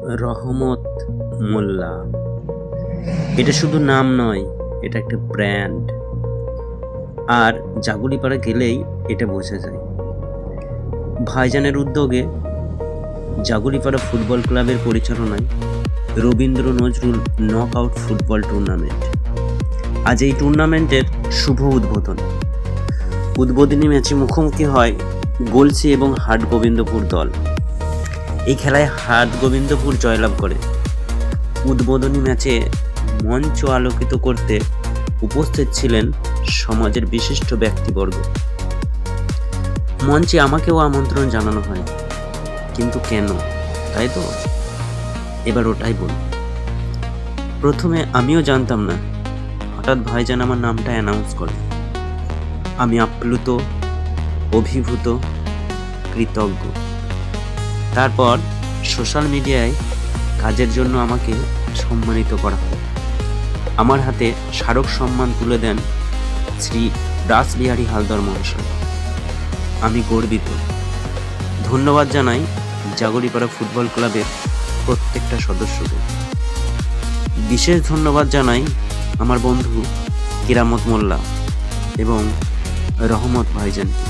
রহমত মোল্লা। এটা শুধু নাম নয়, এটা একটা ব্র্যান্ড। আর জাগুলিপাড়া গেলেই এটা বোঝা যায়। ভাইজানের উদ্যোগে জাগুলিপাড়া ফুটবল ক্লাবের পরিচালনায় Rabindra Nazrul knock out football tournament. আজ এই টুর্নামেন্টের শুভ উদ্বোধনী ম্যাচে মুখোমুখি হয় গলসি এবং হাটগোবিন্দপুর দল। এই খেলায় হাটগোবিন্দপুর জয়লাভ করে। উদ্বোধনী ম্যাচে মঞ্চ আলোকিত করতে উপস্থিত ছিলেন সমাজের বিশিষ্ট ব্যক্তিবর্গ। মঞ্চে আমাকেও আমন্ত্রণ জানানো হয়, কিন্তু কেন, তাই তো? এবার ওটাই বলুন। প্রথমে আমিও জানতাম না, হঠাৎ ভাইজান আমার নামটা অ্যানাউন্স করে। আমি আপ্লুত, অভিভূত, কৃতজ্ঞ। তারপর সোশ্যাল মিডিয়ায় কাজের জন্য আমাকে সম্মানিত করা হয়। আমার হাতে স্মারক সম্মান তুলে দেন শ্রী রাসবিহারী হালদার মহাশয়। আমি গর্বিত। ধন্যবাদ জানাই জাগুলিপাড়া ফুটবল ক্লাবের প্রত্যেকটা সদস্যকে। বিশেষ ধন্যবাদ জানাই আমার বন্ধু কিরামত মোল্লা এবং রহমত ভাইজানকে।